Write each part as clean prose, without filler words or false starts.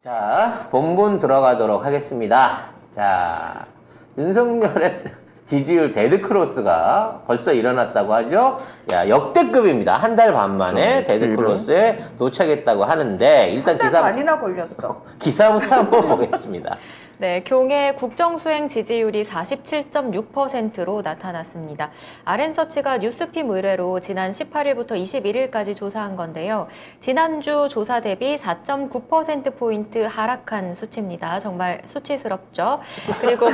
자, 본문 들어가도록 하겠습니다. 자, 윤석열의 지지율 데드크로스가 벌써 일어났다고 하죠. 야, 역대급입니다. 한 달 반 만에 데드크로스에 도착했다고 하는데 일단 한 달 반이나 걸렸어. 기사부터 한번 보겠습니다. 네, 교내 국정수행 지지율이 47.6%로 나타났습니다. 아랜서치가 뉴스핌 의뢰로 지난 18일부터 21일까지 조사한 건데요. 지난주 조사 대비 4.9%포인트 하락한 수치입니다. 정말 수치스럽죠? 그리고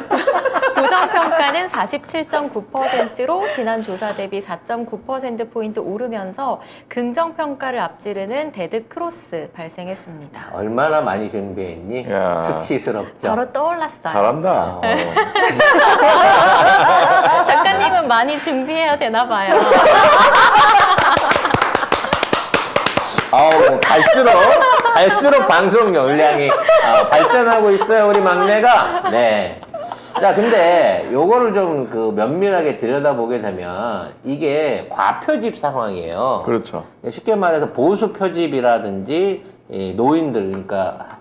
부정평가는 47.9%로 지난 조사 대비 4.9%포인트 오르면서 긍정평가를 앞지르는 데드크로스 발생했습니다. 얼마나 많이 준비했니? 야. 수치스럽죠. 바로 떠올랐어요. 잘한다. 작가님은 많이 준비해야 되나 봐요. 뭐 갈수록 방송 역량이 발전하고 있어요, 우리 막내가. 네. 자, 근데 요거를 좀 면밀하게 들여다보게 되면 이게 과표집 상황이에요. 그렇죠. 쉽게 말해서 보수 표집이라든지 이 노인들, 그러니까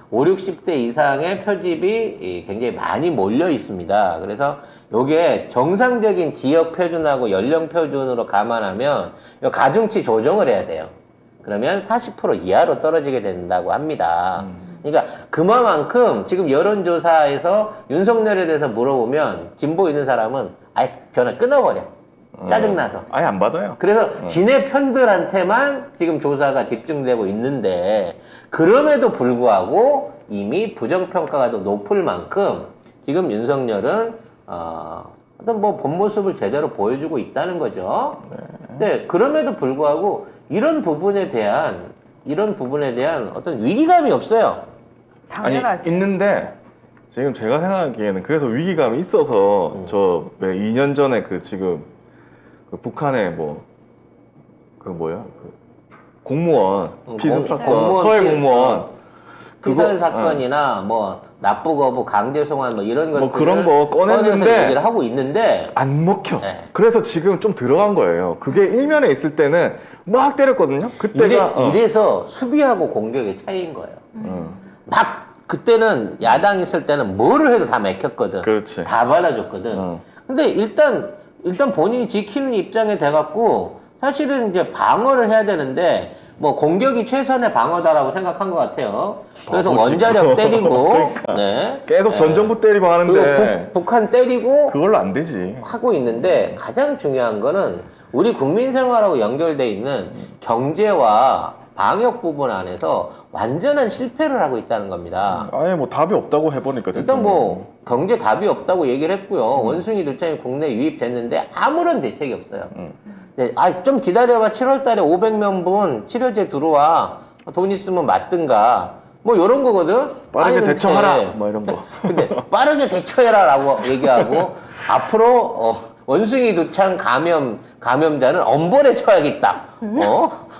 5, 60대 이상의 표집이 굉장히 많이 몰려 있습니다. 그래서 요게 정상적인 지역 표준하고 연령 표준으로 감안하면 요 가중치 조정을 해야 돼요. 그러면 40% 이하로 떨어지게 된다고 합니다. 그러니까 그만큼 지금 여론조사에서 윤석열에 대해서 물어보면 진보 있는 사람은 아예 전화 끊어버려. 짜증나서. 아예 안 받아요. 그래서 지네 편들한테만 지금 조사가 집중되고 있는데 그럼에도 불구하고 이미 부정평가가 더 높을 만큼 지금 윤석열은 어떤 본 모습을 제대로 보여주고 있다는 거죠. 근데 그럼에도 불구하고 이런 부분에 대한 어떤 위기감이 없어요. 당연하지. 아니, 있는데 지금 제가 생각하기에는 그래서 위기감이 있어서 저 2년 전에 지금 북한의 공무원 피습 사건, 서해 공무원 피살 사건이나 납부거부, 강제송환 이런 것들 그런 거 꺼냈는데 얘기를 하고 있는데 안 먹혀. 네. 그래서 지금 좀 들어간 거예요. 그게 일면에 있을 때는 막 때렸거든요. 그때가 이래서 수비하고 공격의 차이인 거예요. 막 그때는 야당 있을 때는 뭐를 해도 다 맥혔거든. 그렇지. 다 받아줬거든. 근데 일단 본인이 지키는 입장에 돼갖고 사실은 이제 방어를 해야 되는데 공격이 최선의 방어다라고 생각한 것 같아요. 그래서 원자력 때리고 그러니까. 네. 계속 전 정부 때리고 하는데 그리고 북한 때리고 그걸로 안 되지. 하고 있는데 가장 중요한 거는 우리 국민 생활하고 연결돼 있는 경제와 방역 부분 안에서 완전한 실패를 하고 있다는 겁니다. 아예 답이 없다고 해보니까 일단 경제 답이 없다고 얘기를 했고요. 원숭이 도장이 국내에 유입됐는데 아무런 대책이 없어요. 네, 좀 기다려봐. 7월 달에 500명분 치료제 들어와. 돈 있으면 맞든가. 이런 거거든. 빠르게 근데 대처하라. 이런 거. 근데 빠르게 대처해라라고 얘기하고 앞으로 원숭이 두창 감염자는 엄벌에 처하겠다.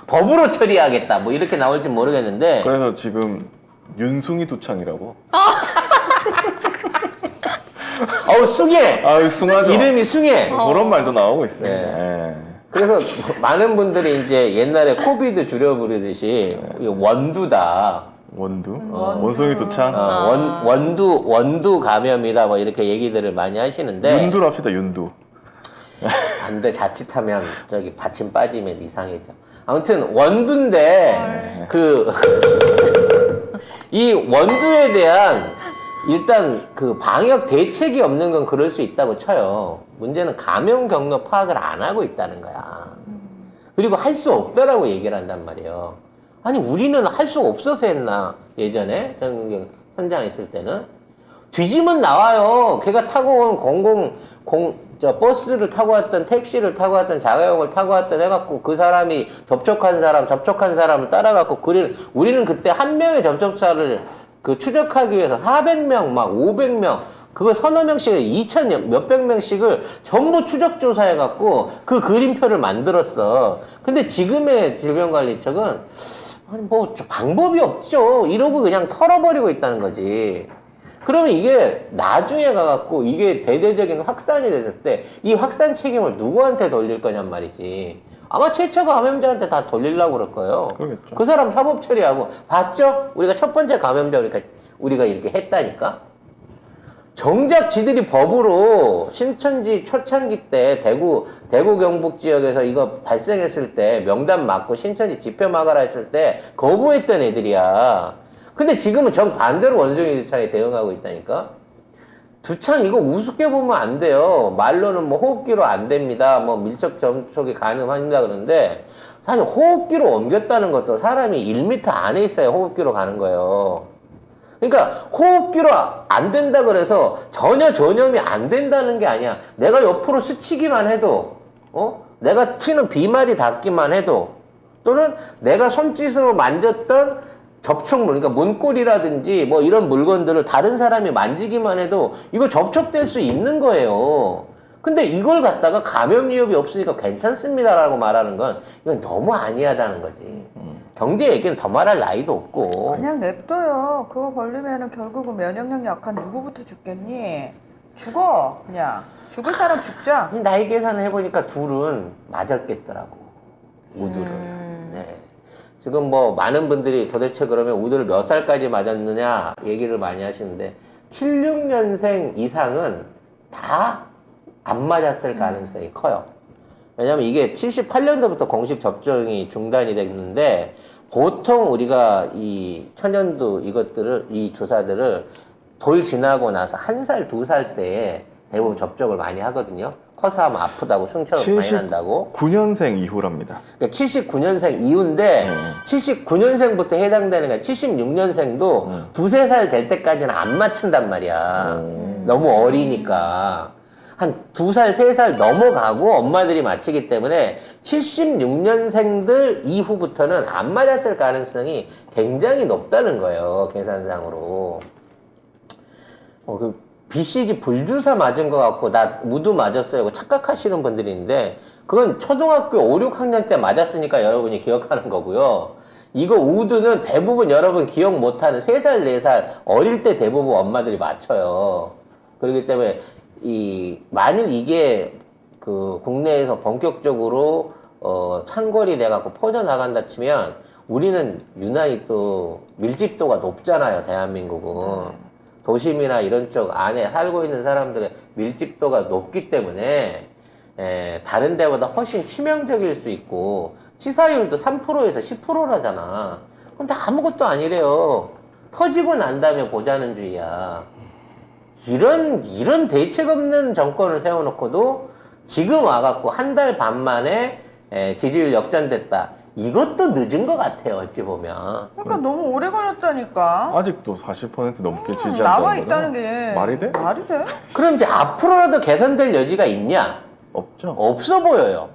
법으로 처리하겠다. 이렇게 나올지 모르겠는데. 그래서 지금 윤숭이 두창이라고. 숭해. 숭하죠. 이름이 숭해. 그런 말도 나오고 있어요. 네. 네. 그래서 많은 분들이 이제 옛날에 코비드 줄여 부르듯이 원두다. 원두? 원숭이 두창? 원두 감염이다. 이렇게 얘기들을 많이 하시는데. 윤두로 합시다, 윤두. 안 돼, 자칫하면 받침 빠지면 이상해져. 아무튼 원두인데 이 원두에 대한 일단 방역 대책이 없는 건 그럴 수 있다고 쳐요. 문제는 감염 경로 파악을 안 하고 있다는 거야. 그리고 할 수 없다라고 얘기를 한단 말이에요. 아니 우리는 할 수 없어서 했나 예전에 현장 있을 때는 뒤지면 나와요. 걔가 타고 온 버스를 타고 왔던 택시를 타고 왔던 자가용을 타고 왔던 해갖고 그 사람이 접촉한 사람을 따라갖고 우리는 그때 한 명의 접촉자를 추적하기 위해서 400명, 500명, 그거 서너 명씩, 2,000 몇백 명씩을 전부 추적 조사해갖고 그 그림표를 만들었어. 근데 지금의 질병관리청은 방법이 없죠. 이러고 그냥 털어버리고 있다는 거지. 그러면 이게 나중에 가갖고 이게 대대적인 확산이 됐을 때 이 확산 책임을 누구한테 돌릴 거냔 말이지. 아마 최초 감염자한테 다 돌리려고 그럴 거예요. 그러겠죠. 그 사람 협업 처리하고 봤죠? 우리가 첫 번째 감염자 우리가 이렇게 했다니까. 정작 지들이 법으로 신천지 초창기 때 대구 경북 지역에서 이거 발생했을 때 명단 맞고 신천지 집회 막아라 했을 때 거부했던 애들이야. 근데 지금은 정반대로 원숭이 두창에 대응하고 있다니까. 두창 이거 우습게 보면 안 돼요. 말로는 뭐 호흡기로 안 됩니다. 뭐 밀접 접촉이 가능합니다 그러는데 사실 호흡기로 옮겼다는 것도 사람이 1m 안에 있어야 호흡기로 가는 거예요. 그러니까 호흡기로 안 된다 그래서 전혀 전염이 안 된다는 게 아니야. 내가 옆으로 스치기만 해도 내가 튀는 비말이 닿기만 해도 또는 내가 손짓으로 만졌던 접촉물, 그러니까 문고리라든지 뭐 이런 물건들을 다른 사람이 만지기만 해도 이거 접촉될 수 있는 거예요. 근데 이걸 갖다가 감염 위협이 없으니까 괜찮습니다라고 말하는 건 이건 너무 아니하다는 거지. 경제 얘기는 더 말할 나이도 없고. 그냥 냅둬요. 그거 걸리면은 결국은 면역력 약한 누구부터 죽겠니? 죽어 그냥. 죽을 사람 죽자. 나이 계산을 해보니까 둘은 맞았겠더라고. 우드를. 네. 지금 뭐 많은 분들이 도대체 그러면 우드를 몇 살까지 맞았느냐 얘기를 많이 하시는데 76년생 이상은 다 안 맞았을 가능성이 커요. 왜냐면 이게 78년도부터 공식 접종이 중단이 됐는데 보통 우리가 이 천연두 이 주사들을 돌 지나고 나서 1살, 2살 때에 대부분 접종을 많이 하거든요. 커서 하면 아프다고 승천을 많이 난다고. 79년생 이후랍니다. 그러니까 79년생 이후인데 79년생부터 해당되는 게 76년생도 두세 살 될 때까지는 안 맞춘단 말이야. 너무 어리니까. 한 2살, 3살 넘어가고 엄마들이 맞히기 때문에 76년생들 이후부터는 안 맞았을 가능성이 굉장히 높다는 거예요. 계산상으로. 그 BCG 불주사 맞은 것 같고 나 우드 맞았어요. 착각하시는 분들이 있는데 그건 초등학교 5, 6학년 때 맞았으니까 여러분이 기억하는 거고요. 이거 우드는 대부분 여러분 기억 못하는 3살, 4살 어릴 때 대부분 엄마들이 맞춰요. 그렇기 때문에 만일 이게 그 국내에서 본격적으로 창궐이 돼갖고 퍼져나간다 치면 우리는 유난히 또 밀집도가 높잖아요. 대한민국은. 도심이나 이런 쪽 안에 살고 있는 사람들의 밀집도가 높기 때문에 다른 데보다 훨씬 치명적일 수 있고 치사율도 3%에서 10%라잖아. 근데 아무것도 아니래요. 터지고 난 다음에 보자는 주의야. 이런 대책 없는 정권을 세워놓고도 지금 와갖고 한 달 반 만에 지지율 역전됐다. 이것도 늦은 것 같아요. 어찌 보면. 그러니까 너무 오래 걸렸다니까. 아직도 40% 넘게 지지한다는 남아 거죠? 있다는 게 말이 돼? 말이 돼? 그럼 이제 앞으로라도 개선될 여지가 있냐? 없죠. 없어 보여요.